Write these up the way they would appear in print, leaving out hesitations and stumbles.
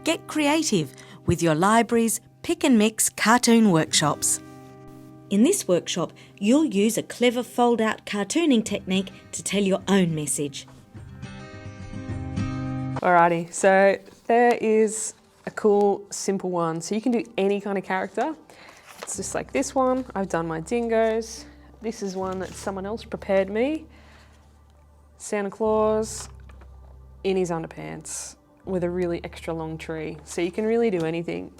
Get creative with your library's Pick and Mix cartoon workshops. In this workshop, you'll use a clever fold-out cartooning technique to tell your own message. Alrighty, so there is a cool, simple one. So you can do any kind of character. It's just like this one. I've done my dingoes. This is one that someone else prepared me. Santa Claus in his underpants with a really extra long tree. So you can really do anything.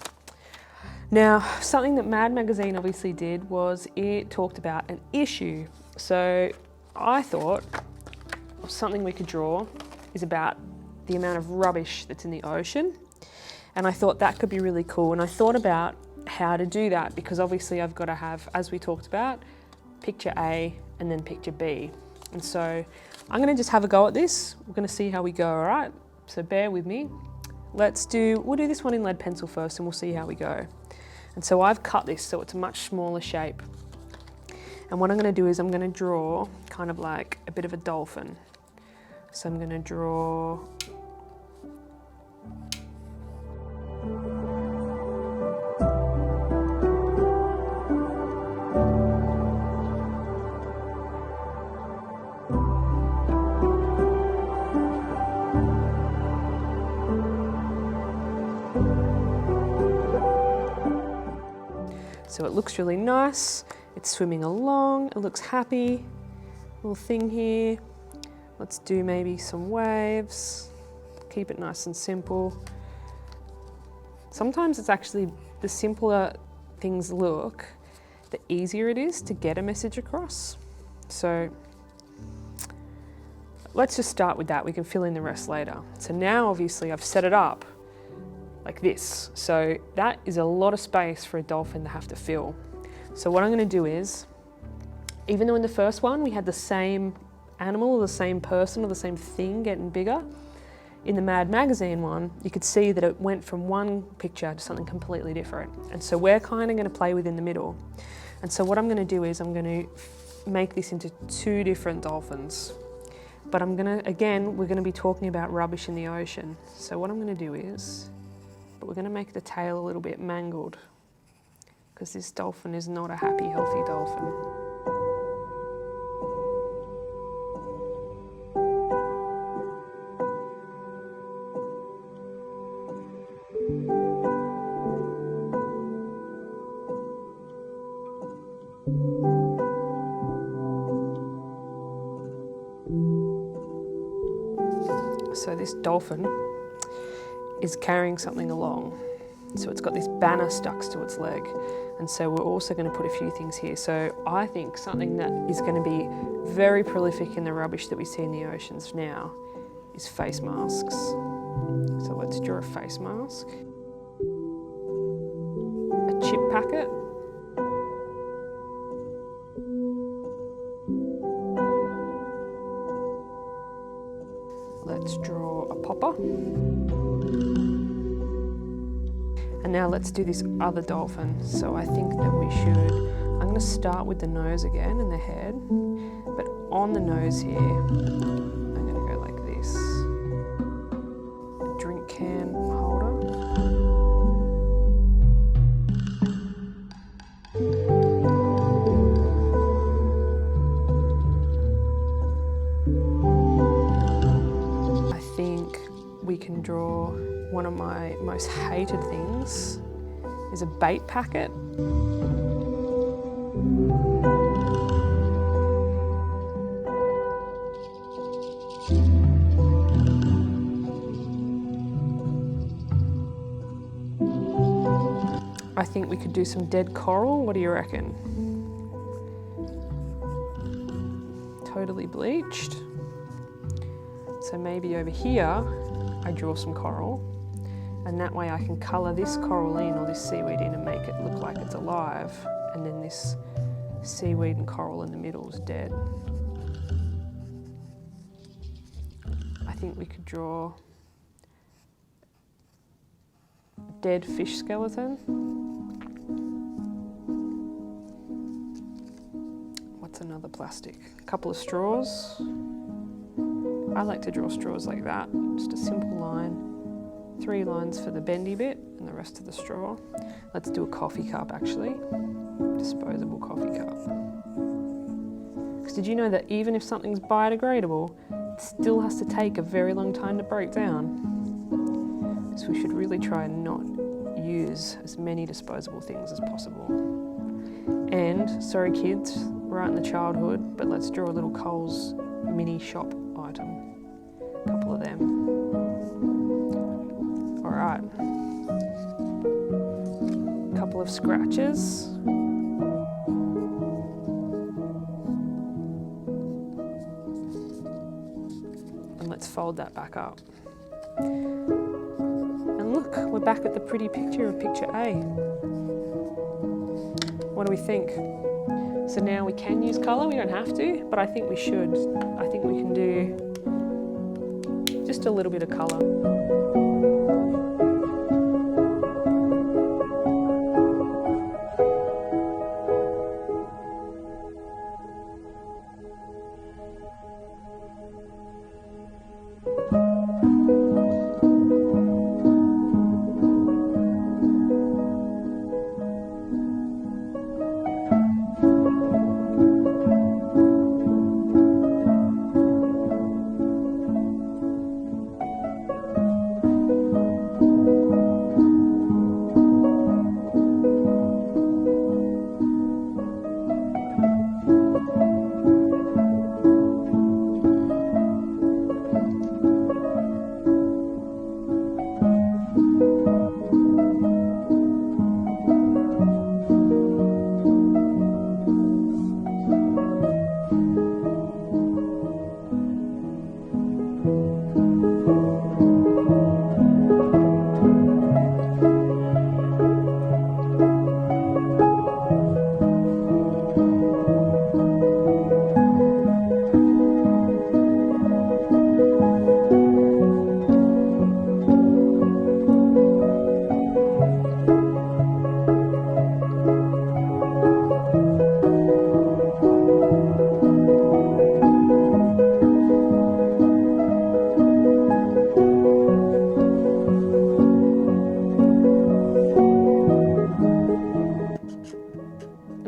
Now, something that Mad Magazine obviously did was it talked about an issue. So I thought something we could draw is about the amount of rubbish that's in the ocean. And I thought that could be really cool. And I thought about how to do that because obviously I've got to have, as we talked about, picture A and then picture B. And so I'm going to just have a go at this. We're going to see how we go, all right? So bear with me. We'll do this one in lead pencil first and we'll see how we go. And so I've cut this so it's a much smaller shape. And what I'm going to do is I'm going to draw kind of like a bit of a dolphin. So I'm going to draw so it looks really nice, it's swimming along, it looks happy, little thing here. Let's do maybe some waves, keep it nice and simple. Sometimes it's actually, the simpler things look, the easier it is to get a message across. So let's just start with that, we can fill in the rest later. So now obviously I've set it up like this. So that is a lot of space for a dolphin to have to fill. So what I'm going to do is, even though in the first one we had the same animal or the same person or the same thing getting bigger, in the Mad Magazine one, you could see that it went from one picture to something completely different. And so we're kind of going to play within the middle. And so what I'm going to do is I'm going to make this into two different dolphins. But we're going to be talking about rubbish in the ocean. So what I'm going to do is, we're going to make the tail a little bit mangled because this dolphin is not a happy, healthy dolphin. So this dolphin is carrying something along. So it's got this banner stuck to its leg. And so we're also going to put a few things here. So I think something that is going to be very prolific in the rubbish that we see in the oceans now is face masks. So let's draw a face mask. A chip packet. Let's draw a popper. And now let's do this other dolphin. So I think that I'm going to start with the nose again and the head, but on the nose here, I'm going to go like this. A drink can holder. I think we can draw one of my most hated things is a bait packet. I think we could do some dead coral. What do you reckon? Totally bleached. So maybe over here, I draw some coral. And that way I can colour this coral in or this seaweed in and make it look like it's alive. And then this seaweed and coral in the middle is dead. I think we could draw a dead fish skeleton. What's another plastic? A couple of straws. I like to draw straws like that, just a simple line. 3 lines for the bendy bit and the rest of the straw. Let's do a coffee cup actually. Disposable coffee cup. Because did you know that even if something's biodegradable, it still has to take a very long time to break down? So we should really try and not use as many disposable things as possible. And, sorry kids, right in the childhood, but let's draw a little Coles mini shop item. A couple of them. Alright. A couple of scratches. And let's fold that back up. And look, we're back at the pretty picture of picture A. What do we think? So now we can use colour, we don't have to, but I think we should. I think we can do just a little bit of colour.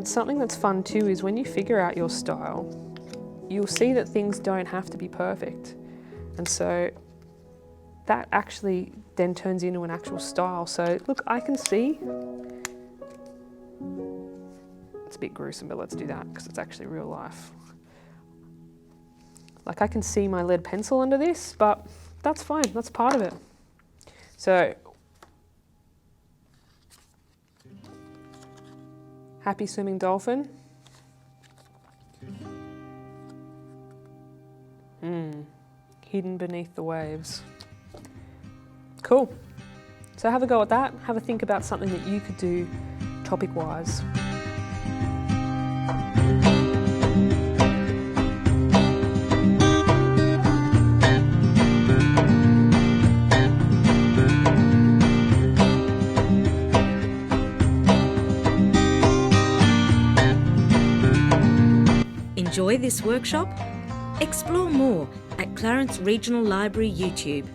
Something that's fun too is when you figure out your style, you'll see that things don't have to be perfect. And so that actually then turns into an actual style. So look, I can see, it's a bit gruesome, but let's do that because it's actually real life. Like I can see my lead pencil under this, but that's fine, that's part of it. So, happy swimming dolphin. Hidden beneath the waves. Cool. So have a go at that. Have a think about something that you could do topic-wise. Enjoy this workshop? Explore more at Clarence Regional Library YouTube.